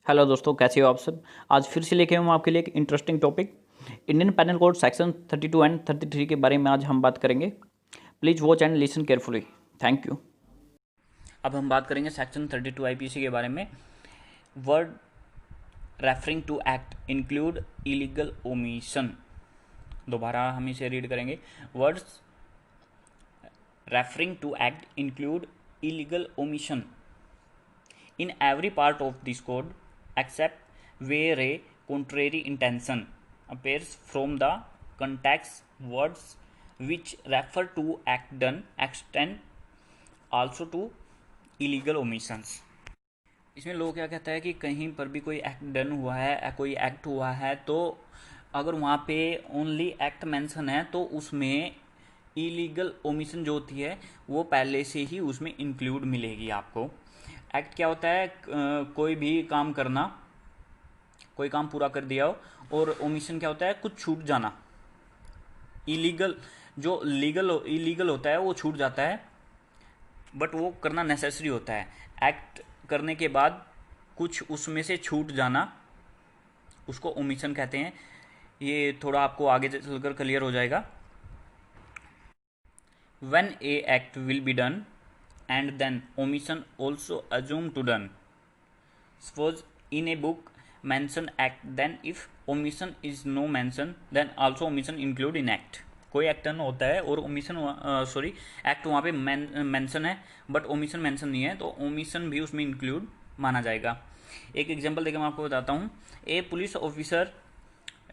Hello दोस्तों, कैसे हो आप सब। आज फिर से लेके हूँ आपके लिए एक interesting topic Indian penal code section 32 and 33 के बारे में आज हम बात करेंगे। Please watch and listen carefully. Thank you. अब हम बात करेंगे सेक्शन 32 आईपीसी के बारे में। Word referring to act include illegal omission. दोबारा हम इसे रीड करेंगे। Words referring to act include illegal omission in every part of this code except where a contrary intention appears from the context. Words which refer to act done extend also to illegal omissions. इसमें लोग क्या कहता है कि कहीं पर भी कोई एक्ट डन हुआ है, कोई एक्ट हुआ है, तो अगर वहाँ पे ओनली एक्ट मेंशन है तो उसमें इलीगल ओमिशन जो होती है वो पहले से ही उसमें इंक्लूड मिलेगी आपको। एक्ट क्या होता है? कोई भी काम करना, कोई काम पूरा कर दिया हो। और ओमिशन क्या होता है? कुछ छूट जाना। इलीगल जो इलीगल होता है वो छूट जाता है, बट वो करना नेसेसरी होता है। एक्ट करने के बाद कुछ उसमें से छूट जाना, उसको ओमिशन कहते हैं। ये थोड़ा आपको आगे चलकर क्लियर हो जाएगा। When a act will be done and then omission also assumed to done. Suppose in a book mention act, then if omission is no mention, then also omission include in act. कोई act होता है और omission act वहाँ पे mention है but omission mention नहीं है, तो ओमिशन भी उसमें इंक्लूड माना जाएगा। एक एग्जांपल देकर मैं आपको बताता हूँ। A police officer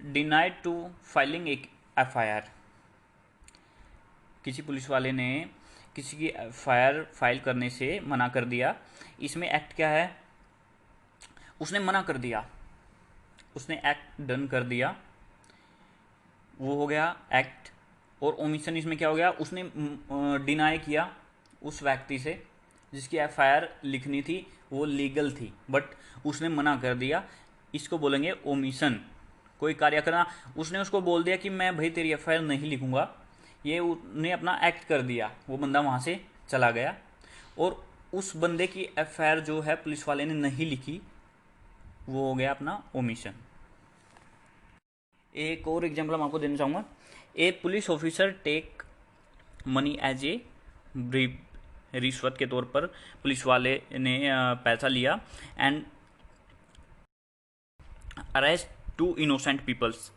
denied to filing एक एफआईआर। किसी पुलिस वाले ने किसी की एफआईआर फाइल करने से मना कर दिया। इसमें एक्ट क्या है? उसने मना कर दिया, उसने एक्ट डन कर दिया, वो हो गया एक्ट। और ओमिशन इसमें क्या हो गया? उसने डिनाई किया उस व्यक्ति से जिसकी एफआईआर लिखनी थी, वो लीगल थी बट उसने मना कर दिया। इसको बोलेंगे ओमिशन। कोई कार्य करना, उसने उसको बोल दिया कि मैं भाई तेरी एफआईआर नहीं लिखूंगा, ये उसने अपना एक्ट कर दिया, वो बंदा वहाँ से चला गया और उस बंदे की एफआईआर जो है पुलिस वाले ने नहीं लिखी, वो हो गया अपना ओमिशन। एक और एग्जांपल मैं आपको देना चाहूँगा। A police officer take money as a brief. रिश्वत के तौर पर पुलिस वाले ने पैसा लिया and arrest to innocent peoples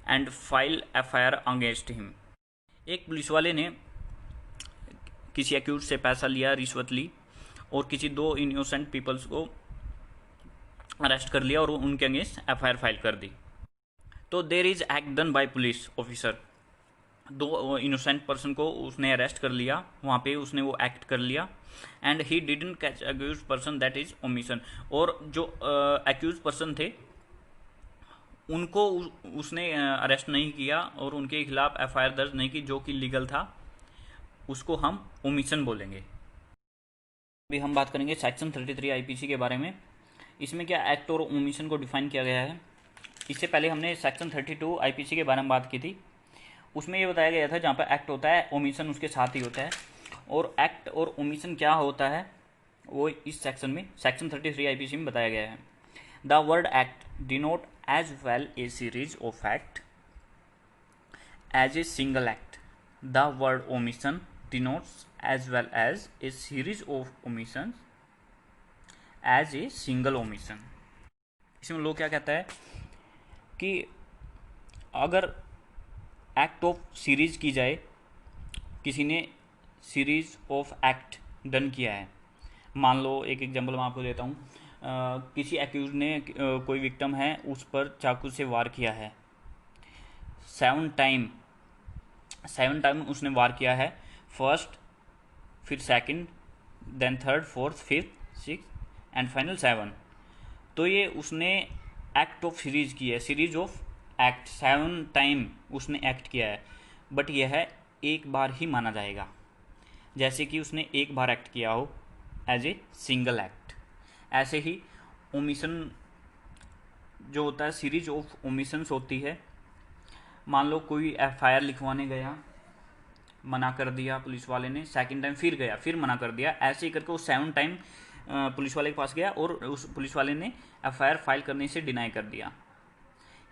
and file FIR against him. एक पुलिस वाले ने किसी एक्यूज से पैसा लिया, रिश्वत ली और किसी दो इनोसेंट पीपल्स को अरेस्ट कर लिया और उनके अगेंस्ट एफआईआर फाइल कर दी। तो there is act done by police officer. दो इनोसेंट पर्सन को उसने अरेस्ट कर लिया, वहाँ पे उसने वो एक्ट कर लिया and he didn't catch accuse person, that is omission. और जो एक्यूज पर्सन थे उनको उसने अरेस्ट नहीं किया और उनके खिलाफ एफआईआर दर्ज नहीं की जो कि लीगल था, उसको हम ओमिशन बोलेंगे। अभी हम बात करेंगे सेक्शन 33 आईपीसी के बारे में। इसमें क्या एक्ट और ओमिशन को डिफाइन किया गया है। इससे पहले हमने सेक्शन 32 आईपीसी के बारे में बात की थी। उसमें ये बताया गया था जहाँ पर एक्ट होता है ओमिशन उसके साथ ही होता है। और एक्ट और ओमिशन क्या होता है वो इस सेक्शन में, सेक्शन 33 आईपीसी में बताया गया है। The word act denote as well a series of act as a single act. The word omission denotes as well as a series of omissions as a single omission. इसमें लोग क्या कहता है कि अगर एक्ट ऑफ सीरीज की जाए, किसी ने सीरीज ऑफ एक्ट डन किया है। मान लो एक एग्जांपल मैं आपको देता हूँ। किसी एक्यूज ने कोई विक्टिम है उस पर चाकू से वार किया है। 7 टाइम उसने वार किया है। फर्स्ट, फिर second, then third, fourth, fifth, six and final 7। तो ये उसने एक्ट ऑफ सीरीज की है, सीरीज ऑफ एक्ट। 7 टाइम उसने एक्ट किया है बट यह है एक बार ही माना जाएगा, जैसे कि उसने एक बार एक्ट किया हो एज ए सिंगल एक्ट। ऐसे ही ओमिशन जो होता है, सीरीज ऑफ ओमिशंस होती है। मान लो कोई एफआईआर लिखवाने गया, मना कर दिया पुलिस वाले ने, सेकंड टाइम फिर गया, फिर मना कर दिया, ऐसे ही करके वो 7 टाइम पुलिस वाले के पास गया और उस पुलिस वाले ने एफआईआर फाइल करने से डिनाई कर दिया।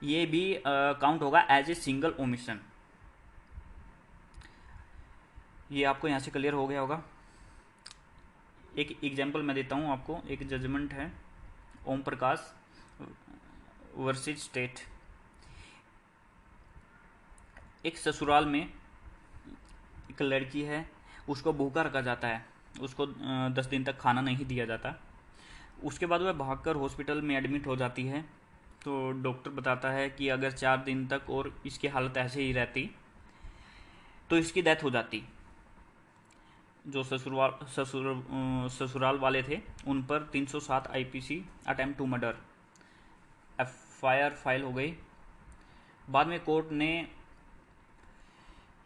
ये भी काउंट होगा एज ए सिंगल ओमिशन। ये आपको यहाँ से क्लियर हो गया होगा। एक एग्जांपल मैं देता हूँ आपको। एक जजमेंट है ओम प्रकाश वर्सेस स्टेट। एक ससुराल में एक लड़की है, उसको भूखा रखा जाता है, उसको 10 दिन तक खाना नहीं दिया जाता। उसके बाद वह भागकर हॉस्पिटल में एडमिट हो जाती है। तो डॉक्टर बताता है कि अगर 4 दिन तक और इसकी हालत ऐसे ही रहती तो इसकी डेथ हो जाती। जो ससुराल वाले थे उन पर 307 IPC attempt to murder FIR file हो गई। बाद में कोर्ट ने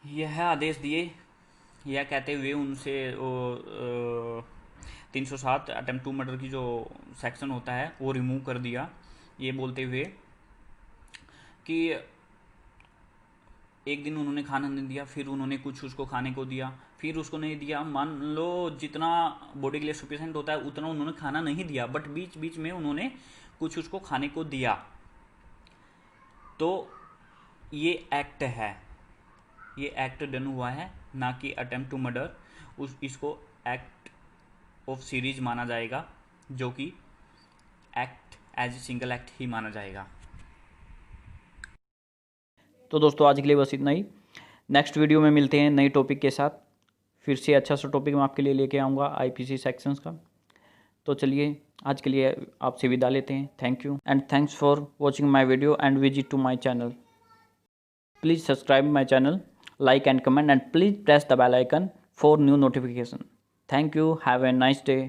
यह आदेश दिए, यह कहते हुए उनसे 307 अटेम्प्ट टू मर्डर की जो सेक्शन होता है वो रिमूव कर दिया, ये बोलते हुए कि एक दिन उन्होंने खाना नहीं दिया, फिर उन्होंने कुछ उसको खाने को दिया, फिर उसको नहीं दिया। मान लो जितना बॉडी के लिए सफिशिएंट होता है उतना उन्होंने खाना नहीं दिया, बट बीच बीच में उन्होंने कुछ उसको खाने को दिया। तो ये एक्ट है, ये एक्ट डन हुआ है, ना कि अटेम्प्ट टू मर्डर। इसको एक्ट ऑफ सीरीज माना जाएगा, जो कि act as a single act ही माना जाएगा। तो दोस्तों आज के लिए बस इतना ही। नेक्स्ट वीडियो में मिलते हैं नई टॉपिक के साथ। फिर से अच्छा सा टॉपिक मैं आपके लिए लेके आऊँगा आईपीसी सेक्शंस का। तो चलिए आज के लिए आपसे विदा लेते हैं। Thank you and thanks for watching my video and visit to my channel. Please subscribe my channel, like and comment, and please press the bell icon for new notification. Thank you. Have a nice day.